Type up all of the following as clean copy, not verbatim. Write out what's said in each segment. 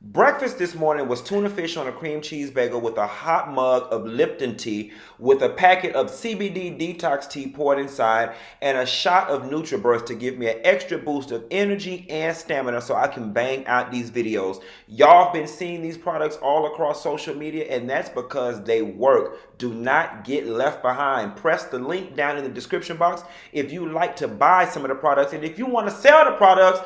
Breakfast this morning was tuna fish on a cream cheese bagel with a hot mug of Lipton tea with a packet of CBD detox tea poured inside and a shot of NutriBurst to give me an extra boost of energy and stamina so I can bang out these videos. Y'all have been seeing these products all across social media, and that's because they work. Do not get left behind. Press the link down in the description box if you like to buy some of the products, and if you want to sell the products,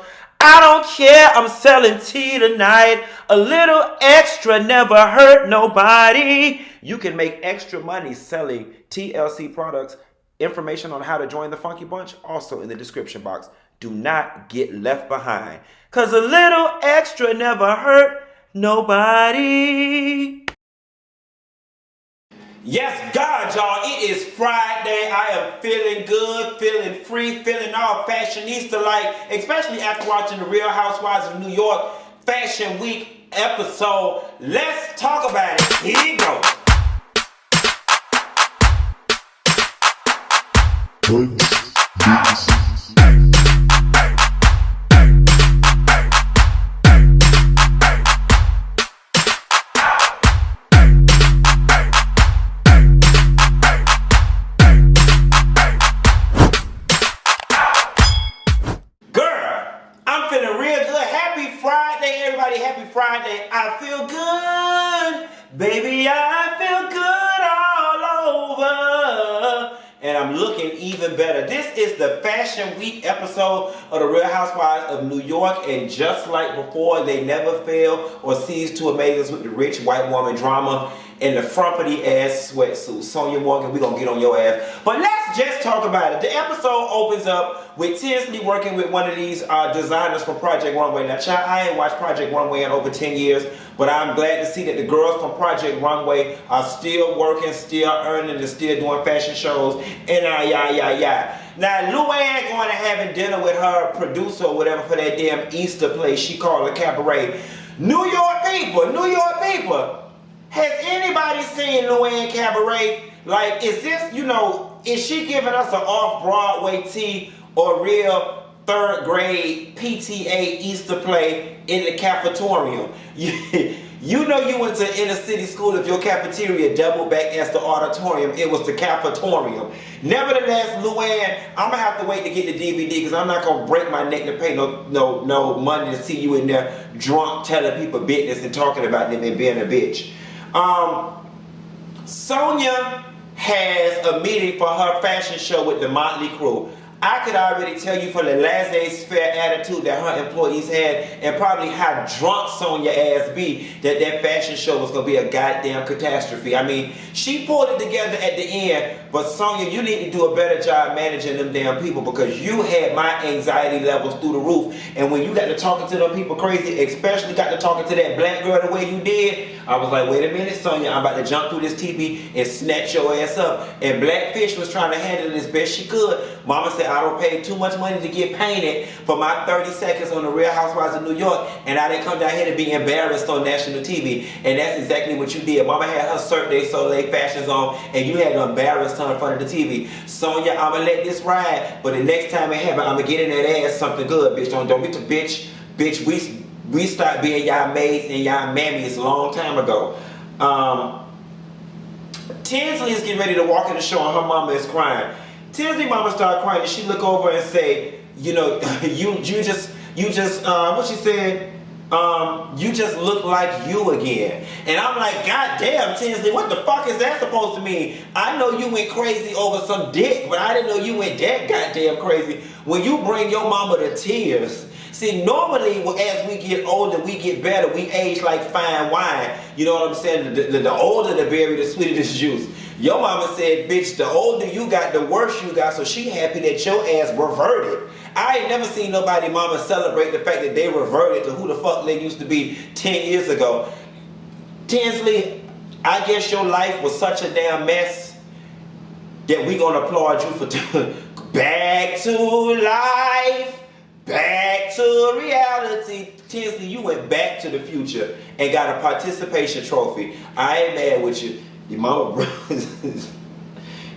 I don't care, I'm selling tea tonight. A little extra never hurt nobody. You can make extra money selling TLC products. Information on how to join the Funky Bunch also in the description box. Do not get left behind, cause a little extra never hurt nobody. Yes, God, y'all, it is Friday. I am feeling good, feeling free, feeling all fashionista-like, especially after watching the Real Housewives of New York Fashion Week episode. Let's talk about it. Here you go. Happy Friday. I feel good. Baby, I feel good all over. And I'm looking even better. This is the Fashion Week episode of the Real Housewives of New York. And just like before, they never fail or cease to amaze us with the rich white woman drama in the frumpy ass sweatsuit. Sonja Morgan, we're going to get on your ass. But let's just talk about it. The episode opens up with Tinsley working with one of these designers from Project Runway. Now, child, I ain't watched Project Runway in over 10 years, but I'm glad to see that the girls from Project Runway are still working, still earning, and still doing fashion shows. And Now, Luann going to having dinner with her producer or whatever for that damn Easter play she called a cabaret. New York people. Has anybody seen Luann Cabaret? Like, is this, is she giving us an off-Broadway tea or real third grade PTA Easter play in the cafetorium? You know you went to inner city school if your cafeteria doubled back as the auditorium. It was the cafetorium. Nevertheless, Luann, I'm going to have to wait to get the DVD because I'm not going to break my neck to pay no money to see you in there drunk telling people business and talking about them and being a bitch. Sonja has a meeting for her fashion show with the Motley Crew. I could already tell you from the last day's fair attitude that her employees had and probably how drunk Sonja ass be that fashion show was going to be a goddamn catastrophe. I mean, she pulled it together at the end, but Sonja, you need to do a better job managing them damn people because you had my anxiety levels through the roof. And when you got to talking to them people crazy, especially got to talking to that black girl the way you did, I was like, wait a minute, Sonja, I'm about to jump through this TV and snatch your ass up. And Blackfish was trying to handle it as best she could. Mama said, I don't pay too much money to get painted for my 30 seconds on the Real Housewives of New York, and I didn't come down here to be embarrassed on national TV. And that's exactly what you did. Mama had her Cirque du Soleil fashions on, and you had to embarrass her in front of the TV. Sonja, I'ma let this ride, but the next time it happens, I'ma get in that ass something good, bitch. Don't be the bitch. Bitch, we stopped being y'all maids and y'all mammies a long time ago. Tinsley is getting ready to walk in the show and her mama is crying. Tinsley mama started crying and she look over and say, you just what she said, you just look like you again. And I'm like, God damn, Tinsley, what the fuck is that supposed to mean? I know you went crazy over some dick, but I didn't know you went that goddamn crazy when you bring your mama to tears. See, normally as we get older, we get better. We age like fine wine. You know what I'm saying? The older the berry, the sweeter the juice. Your mama said, bitch, the older you got, the worse you got, so she happy that your ass reverted. I ain't never seen nobody mama celebrate the fact that they reverted to who the fuck they used to be 10 years ago. Tinsley, I guess your life was such a damn mess that we gonna applaud you for back to life. Back to reality. Tinsley, you went back to the future and got a participation trophy. I ain't mad with you. Your mama,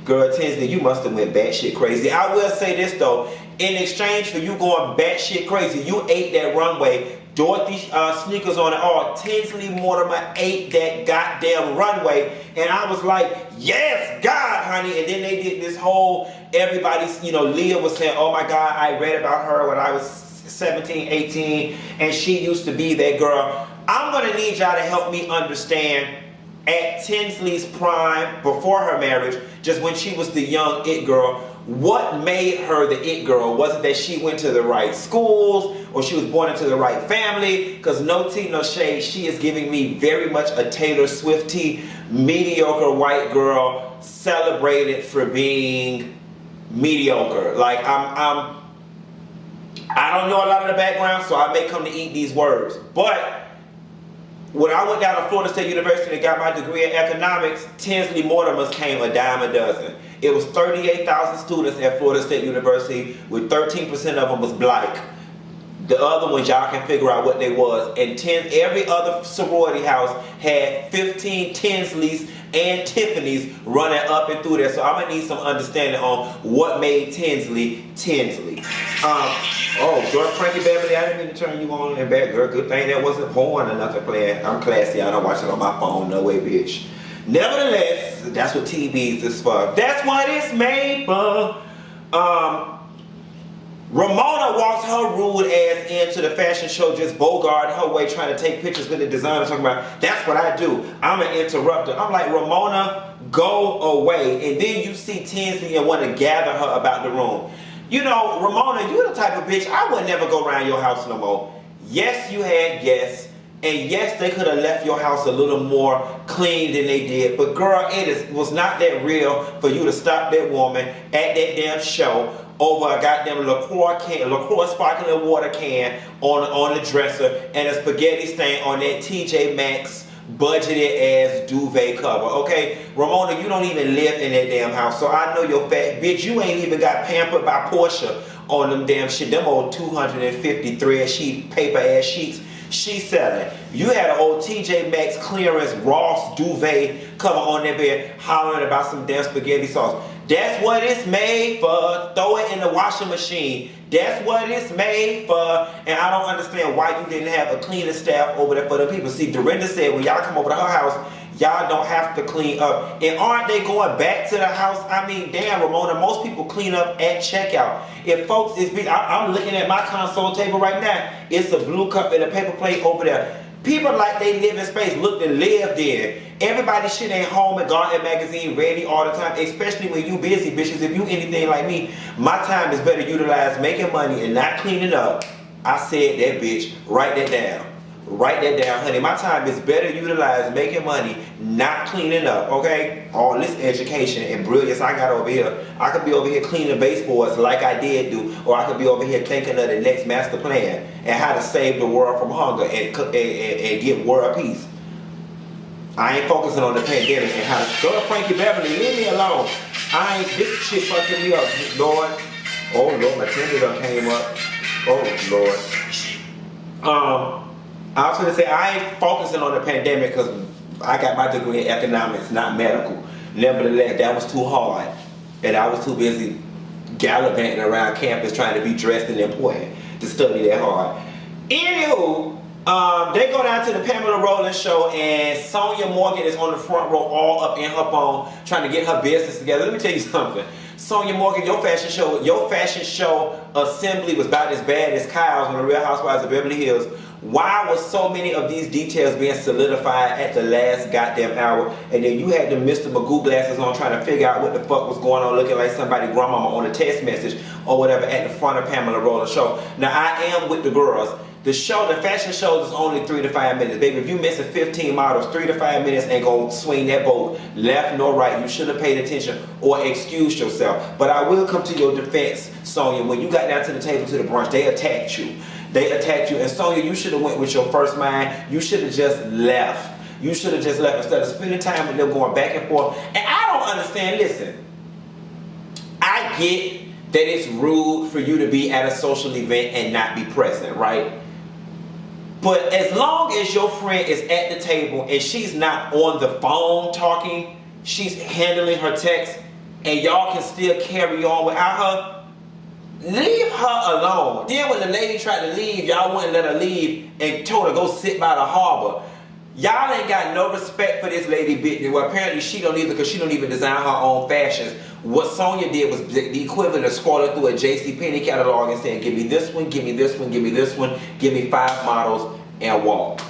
girl, Tinsley, you must have went batshit crazy. I will say this though, in exchange for you going batshit crazy, you ate that runway Dorothy sneakers on it all. Tinsley Mortimer ate that goddamn runway. And I was like, yes, God, honey. And then they did this whole, everybody's, you know, Leah was saying, oh my God, I read about her when I was 17, 18, and she used to be that girl. I'm going to need y'all to help me understand at Tinsley's prime, before her marriage, just when she was the young it girl, what made her the it girl? Was it that she went to the right schools, or she was born into the right family? Because no tea, no shade, she is giving me very much a Taylor Swift-y, mediocre white girl, celebrated for being mediocre. Like, I don't know a lot of the background, so I may come to eat these words. But when I went down to Florida State University and got my degree in economics, Tinsley Mortimer's came a dime a dozen. It was 38,000 students at Florida State University, with 13% of them was black. The other ones, y'all can figure out what they was. And every other sorority house had 15 Tinsleys and Tiffany's running up and through there. So I'm going to need some understanding on what made Tinsley, Tinsley. Oh, George Frankie Beverly, I didn't mean to turn you on and back, girl. Good thing that wasn't porn or nothing playing. I'm classy. I don't watch it on my phone. No way, bitch. Nevertheless, that's what TVs is for. That's what it's made for. Ramona walks her rude ass into the fashion show, just bogart her way, trying to take pictures with the designer, talking about, that's what I do. I'm an interrupter. I'm like, Ramona, go away. And then you see Tinsley and want to gather her about the room. You know, Ramona, you the type of bitch, I would never go around your house no more. Yes, you had guests. And yes, they could have left your house a little more clean than they did. But girl, was not that real for you to stop that woman at that damn show over a goddamn LaCroix sparkling water can on the dresser and a spaghetti stain on that TJ Maxx budgeted ass duvet cover. Okay, Ramona, you don't even live in that damn house, so I know your fat bitch. You ain't even got Pampered by Portia on them damn shit. Them old 250 thread sheet paper ass sheets she's selling. You had an old TJ Maxx clearance Ross duvet cover on that bed, hollering about some damn spaghetti sauce. That's what it's made for. Throw it in the washing machine. That's what it's made for. And I don't understand why you didn't have a cleaning staff over there for the people. See, Dorinda said when y'all come over to her house, y'all don't have to clean up. And aren't they going back to the house? I mean, damn, Ramona, most people clean up at checkout. If folks is busy, I'm looking at my console table right now. It's a blue cup and a paper plate over there. People like they live in space, look to live there. Everybody shit ain't home and Garden magazine ready all the time, especially when you busy, bitches. If you anything like me, my time is better utilized making money and not cleaning up. I said that, bitch. Write that down. Write that down, honey. My time is better utilized making money, not cleaning up, okay? All this education and brilliance I got over here. I could be over here cleaning baseboards like I did do, or I could be over here thinking of the next master plan and how to save the world from hunger and get world peace. I ain't focusing on the pandemic and how to go. Frankie Beverly, leave me alone. This shit fucking me up, Lord. Oh Lord, my tender done came up. Oh Lord. I was going to say, I ain't focusing on the pandemic because I got my degree in economics, not medical. Nevertheless, that was too hard. And I was too busy gallivanting around campus trying to be dressed and important to study that hard. Anywho, they go down to the Pamela Rowland show and Sonja Morgan is on the front row all up in her phone trying to get her business together. Let me tell you something. Sonja Morgan, your fashion show assembly was about as bad as Kyle's on the Real Housewives of Beverly Hills. Why was so many of these details being solidified at the last goddamn hour? And then you had the Mr. Magoo glasses on trying to figure out what the fuck was going on, looking like somebody grandmama on a text message or whatever at the front of Pamela Rowland show. Now I am with the girls. The fashion shows is only 3 to 5 minutes. Baby, if you missing 15 models, 3 to 5 minutes ain't gonna swing that boat left nor right. You should have paid attention or excused yourself. But I will come to your defense, Sonja. When you got down to the table to the brunch, they attacked you. And Sonja, you should have went with your first mind. You should have just left. You should have just left instead of spending time with them going back and forth. And I don't understand, listen. I get that it's rude for you to be at a social event and not be present, right? But as long as your friend is at the table and she's not on the phone talking, she's handling her text, and y'all can still carry on without her, Leave her alone. Then when the lady tried to leave, y'all wouldn't let her leave and told her go sit by the harbor. Y'all ain't got no respect for this lady bitch. Well, apparently she don't either, because she don't even design her own fashions. What Sonja did was the equivalent of scrolling through a JCPenney catalog and saying, give me this one, give me this one, give me this one, give me 5 models, and walk.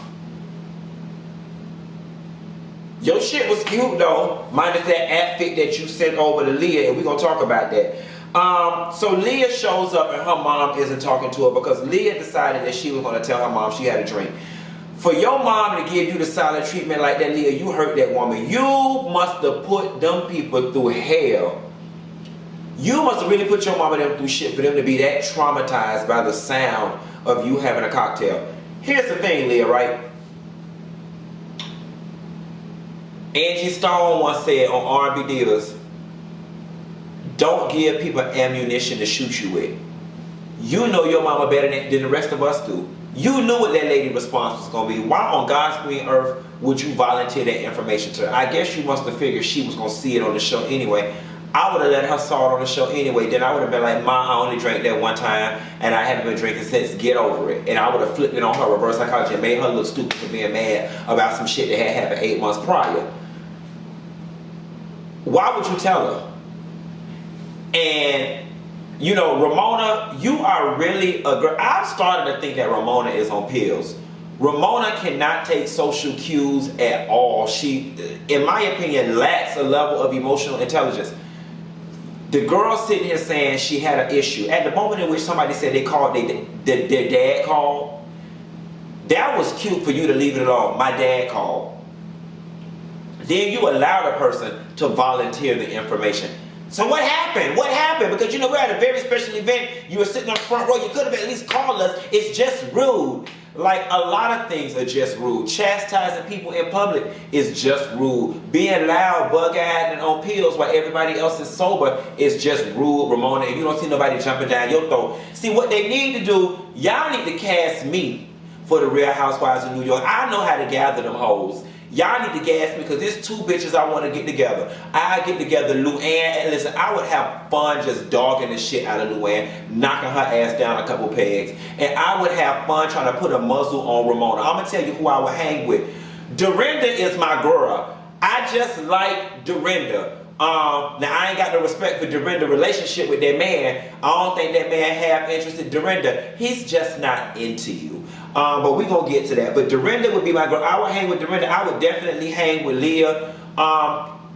Your shit was cute though, minus that outfit that you sent over to Leah, and we're gonna talk about that. So Leah shows up and her mom isn't talking to her because Leah decided that she was gonna tell her mom she had a drink. For your mom to give you the silent treatment like that, Leah, you hurt that woman. You must have put them people through hell. You must have really put your mama them through shit for them to be that traumatized by the sound of you having a cocktail. Here's the thing, Leah, right? Angie Stone once said on R&B Divas, don't give people ammunition to shoot you with. You know your mama better than the rest of us do. You knew what that lady's response was going to be. Why on God's green earth would you volunteer that information to her? I guess you must have figured she was going to see it on the show anyway. I would have let her saw it on the show anyway. Then I would have been like, Ma, I only drank that one time and I haven't been drinking since. Get over it. And I would have flipped it on her, reverse psychology, and made her look stupid for being mad about some shit that had happened 8 months prior. Why would you tell her? And you know, Ramona, you are really a girl. I've started to think that Ramona is on pills. Ramona cannot take social cues at all. She, in my opinion, lacks a level of emotional intelligence. The girl sitting here saying she had an issue. At the moment in which somebody said they called, their dad called, that was cute for you to leave it alone. My dad called. Then you allowed a person to volunteer the information. So what happened? What happened? Because you know we're at a very special event. You were sitting on the front row. You could have at least called us. It's just rude. Like a lot of things are just rude. Chastising people in public is just rude. Being loud, bug-eyed, and on pills while everybody else is sober is just rude, Ramona. If you don't see nobody jumping down your throat. See, what they need to do, y'all need to cast me for the Real Housewives of New York. I know how to gather them hoes. Y'all need to gas me because there's 2 bitches I want to get together. I get together Luann, and listen, I would have fun just dogging the shit out of Luann, knocking her ass down a couple pegs. And I would have fun trying to put a muzzle on Ramona. I'm going to tell you who I would hang with. Dorinda is my girl. I just like Dorinda. Now I ain't got no respect for Dorinda's relationship with that man. I don't think that man have interest in Dorinda. He's just not into you. But we gonna get to that. But Dorinda would be my girl. I would hang with Dorinda. I would definitely hang with Leah.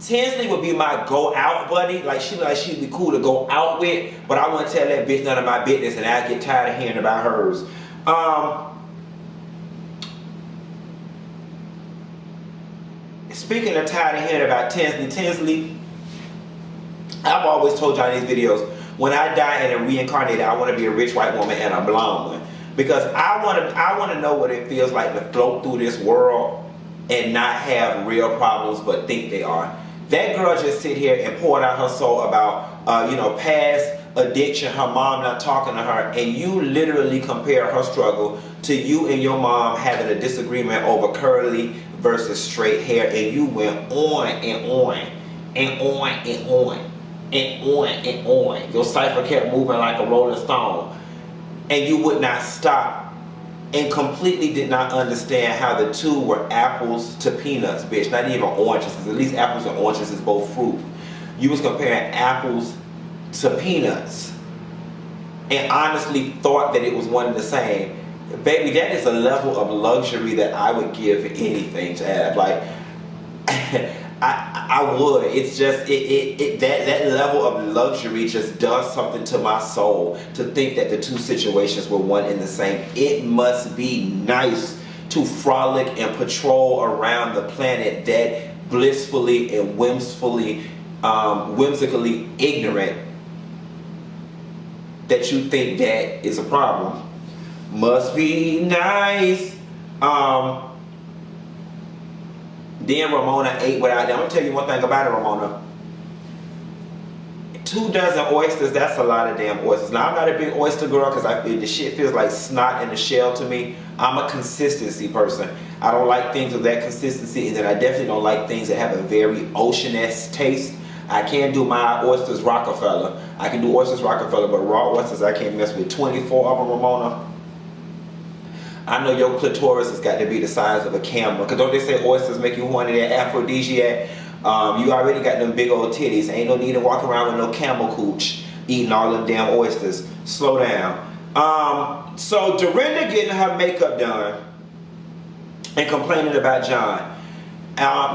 Tinsley would be my go out buddy. Like she'd be cool to go out with. But I wouldn't tell that bitch none of my business, and I get tired of hearing about hers. Speaking of tired of hearing about Tinsley, I've always told y'all in these videos, when I die and am reincarnated, I want to be a rich white woman and a blonde one. Because I want to know what it feels like to float through this world and not have real problems but think they are. That girl just sit here and poured out her soul about past addiction, her mom not talking to her, and you literally compare her struggle to you and your mom having a disagreement over curly versus straight hair, and you went on and on and on and on and on and on. Your cipher kept moving like a rolling stone. And you would not stop, and completely did not understand how the two were apples to peanuts, bitch. Not even oranges, because at least apples and oranges is both fruit. You was comparing apples to peanuts and honestly thought that it was one and the same. Baby, that is a level of luxury that I would give anything to have. Like, I would. It's just that level of luxury just does something to my soul to think that the two situations were one and the same. It must be nice to frolic and patrol around the planet that blissfully and whimsically ignorant that you think that is a problem. Must be nice. Then Ramona ate without them. I'm going to tell you one thing about it, Ramona. 2 dozen oysters, that's a lot of damn oysters. Now, I'm not a big oyster girl because the shit feels like snot in the shell to me. I'm a consistency person. I don't like things of that consistency, and then I definitely don't like things that have a very ocean-esque taste. I can do my oysters Rockefeller. I can do oysters Rockefeller, but raw oysters I can't mess with. 24 of them, Ramona. I know your clitoris has got to be the size of a camera. Because don't they say oysters make you horny, they're aphrodisiac? You already got them big old titties. Ain't no need to walk around with no camel cooch eating all them damn oysters. Slow down. So Dorinda getting her makeup done and complaining about John.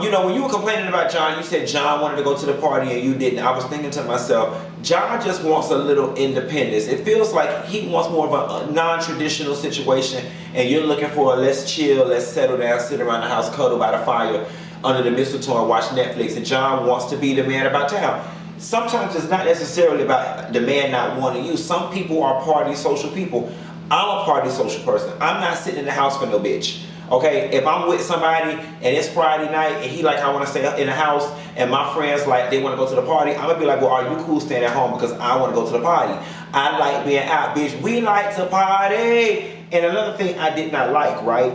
You know, when you were complaining about John, you said John wanted to go to the party and you didn't. I was thinking to myself, John just wants a little independence. It feels like he wants more of a non-traditional situation, and you're looking for a let's chill, let's settle down, sit around the house, cuddle by the fire under the mistletoe and watch Netflix. And John wants to be the man about town. Sometimes it's not necessarily about the man not wanting you. Some people are party social people. I'm a party social person. I'm not sitting in the house for no bitch. Okay, if I'm with somebody and it's Friday night and he like, I want to stay in the house, and my friends like, they want to go to the party, I'm gonna be like, well, are you cool staying at home because I want to go to the party? I like being out, bitch. We like to party. And another thing I did not like, right?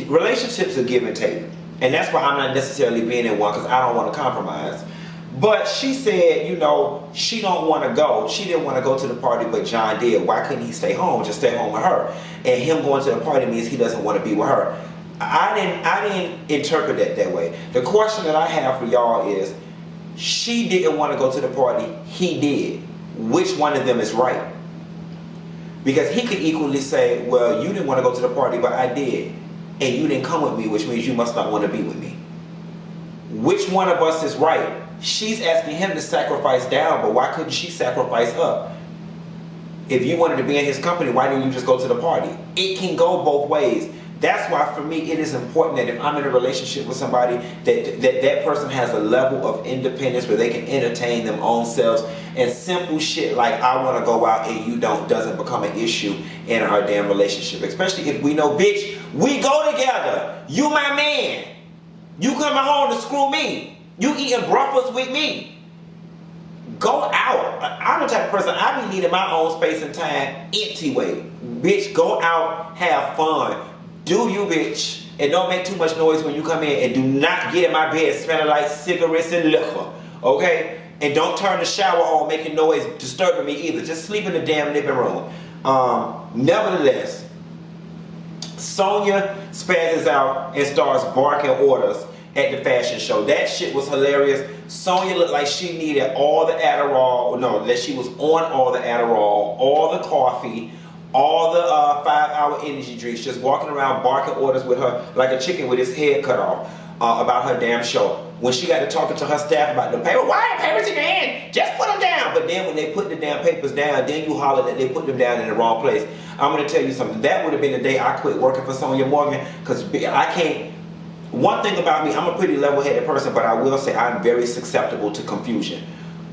Relationships are give and take, and that's why I'm not necessarily being in one, because I don't want to compromise. But she said, you know, she don't want to go. She didn't want to go to the party, but John did. Why couldn't he stay home? Just stay home with her. And him going to the party means he doesn't want to be with her. I didn't interpret that way. The question that I have for y'all is, she didn't want to go to the party. He did. Which one of them is right? Because he could equally say, well, you didn't want to go to the party, but I did. And you didn't come with me, which means you must not want to be with me. Which one of us is right? She's asking him to sacrifice down, but why couldn't she sacrifice up? If you wanted to be in his company, why didn't you just go to the party? It can go both ways. That's why for me it is important that if I'm in a relationship with somebody, that person has a level of independence where they can entertain them own selves, and simple shit like I want to go out and you don't doesn't become an issue in our damn relationship. Especially if we know, bitch, we go together. You my man. You coming home to screw me. You eating breakfast with me. Go out. I'm the type of person, I be needing my own space and time empty way. Bitch, go out, have fun. Do you, bitch. And don't make too much noise when you come in. And do not get in my bed smelling like cigarettes and liquor. Okay? And don't turn the shower on making noise disturbing me either. Just sleep in the damn living room. Nevertheless, Sonja spazzes out and starts barking orders at the fashion show. That shit was hilarious. Sonja looked like she needed all the Adderall. No, that she was on all the Adderall, all the coffee, all the 5-hour energy drinks, just walking around barking orders with her like a chicken with his head cut off about her damn show. When she got to talking to her staff about the paper, why are papers in your hand? Just put them down. But then when they put the damn papers down, then you holler that they put them down in the wrong place. I'm going to tell you something. That would have been the day I quit working for Sonja Morgan, because I can't. One thing about me, I'm a pretty level-headed person, but I will say I'm very susceptible to confusion.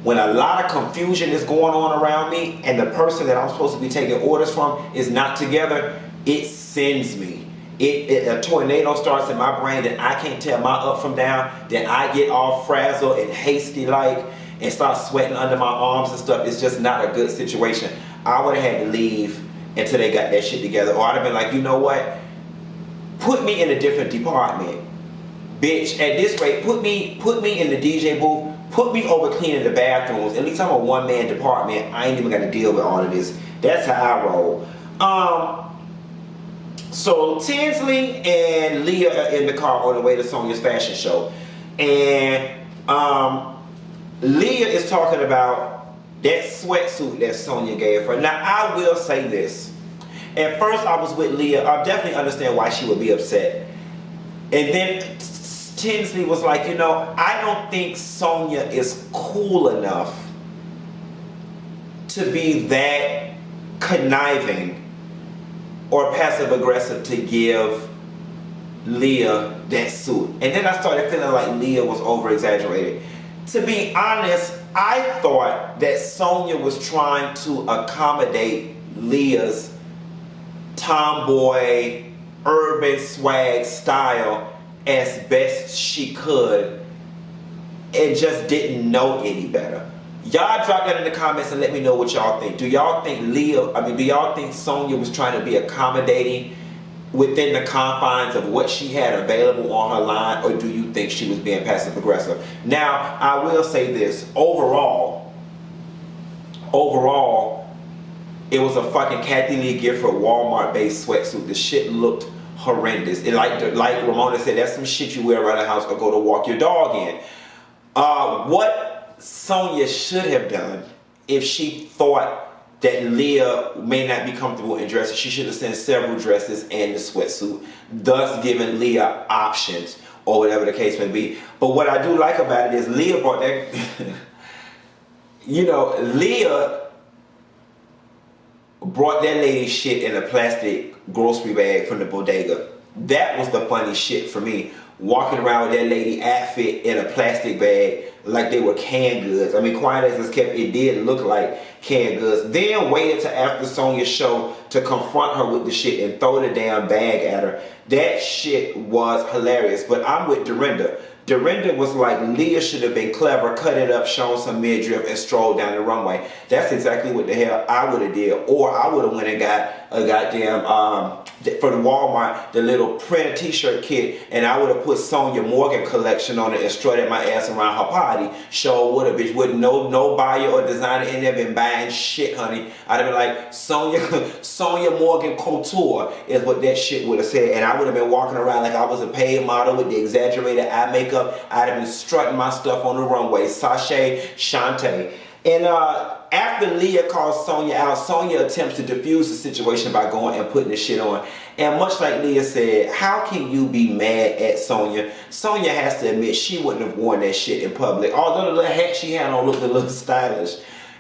When a lot of confusion is going on around me and the person that I'm supposed to be taking orders from is not together, it sends me. A tornado starts in my brain that I can't tell my up from down. Then I get all frazzled and hasty like and start sweating under my arms and stuff. It's just not a good situation. I would have had to leave until they got that shit together. Or I'd have been like, you know what? Put me in a different department. Bitch, at this rate, put me in the DJ booth. Put me over cleaning the bathrooms. At least I'm a one-man department. I ain't even got to deal with all of this. That's how I roll. So Tinsley and Leah are in the car on the way to Sonja's fashion show. And Leah is talking about that sweatsuit that Sonja gave her. Now, I will say this. At first, I was with Leah. I definitely understand why she would be upset. And then Tinsley was like, you know, I don't think Sonja is cool enough to be that conniving or passive aggressive to give Leah that suit. And then I started feeling like Leah was over exaggerated. To be honest, I thought that Sonja was trying to accommodate Leah's tomboy, urban swag style as best she could and just didn't know any better. Y'all drop that in the comments and let me know what y'all think. Do y'all think do y'all think Sonja was trying to be accommodating within the confines of what she had available on her line, or do you think she was being passive aggressive? Now, I will say this, overall, it was a fucking Kathy Lee Gifford Walmart-based sweatsuit. The shit looked horrendous. It, like Ramona said, that's some shit you wear around the house or go to walk your dog in. What Sonja should have done, if she thought that Leah may not be comfortable in dresses, she should have sent several dresses and the sweatsuit, thus giving Leah options, or whatever the case may be. But what I do like about it is Leah brought that, you know, Leah brought that lady shit in a plastic grocery bag from the bodega. That was the funny shit for me. Walking around with that lady outfit in a plastic bag like they were canned goods. I mean, quiet as it's kept, it did look like canned goods. Then waited till after Sonja's show to confront her with the shit and throw the damn bag at her. That shit was hilarious. But I'm with Dorinda. Dorinda was like, Leah should have been clever, cut it up, shown some midriff, and strolled down the runway. That's exactly what the hell I would have did. Or I would have went and got a goddamn, for the Walmart, the little printed t-shirt kit, and I would have put Sonja Morgan collection on it and strutted my ass around her party. Show what a bitch with no buyer or designer in there been buying shit, honey. I'd have been like, Sonja Morgan Couture is what that shit would have said. And I would have been walking around like I was a paid model with the exaggerated eye makeup. I'd have been strutting my stuff on the runway. Sashay, Shantae. And after Leah calls Sonja out, Sonja attempts to diffuse the situation by going and putting the shit on. And much like Leah said, how can you be mad at Sonja? Sonja has to admit she wouldn't have worn that shit in public. Although the little hat she had on looked a little stylish,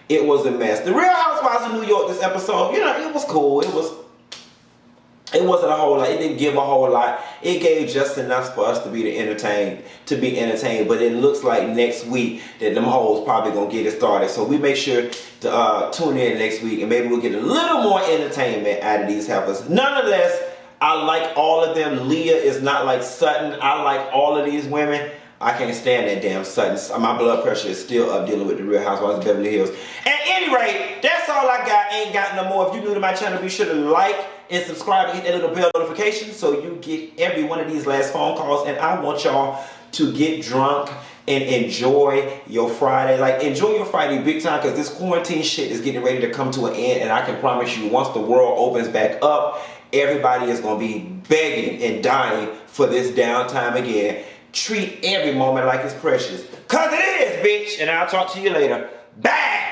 it was a mess. The Real Housewives of New York, this episode, you know, it was cool. It wasn't a whole lot. It didn't give a whole lot. It gave just enough for us to be entertained. But it looks like next week that them hoes probably gonna get it started. So we make sure to tune in next week, and maybe we'll get a little more entertainment out of these heifers. Nonetheless, I like all of them. Leah is not like Sutton. I like all of these women. I can't stand that damn Sutton. My blood pressure is still up dealing with the Real Housewives of Beverly Hills. At any rate, that's all I got. Ain't got no more. If you're new to my channel, be sure to like and subscribe and hit that little bell notification so you get every one of these last phone calls. And I want y'all to get drunk and enjoy your Friday. Like, enjoy your Friday big time, because this quarantine shit is getting ready to come to an end. And I can promise you, once the world opens back up, everybody is going to be begging and dying for this downtime again. Treat every moment like it's precious. Cause it is, bitch. And I'll talk to you later. Bye.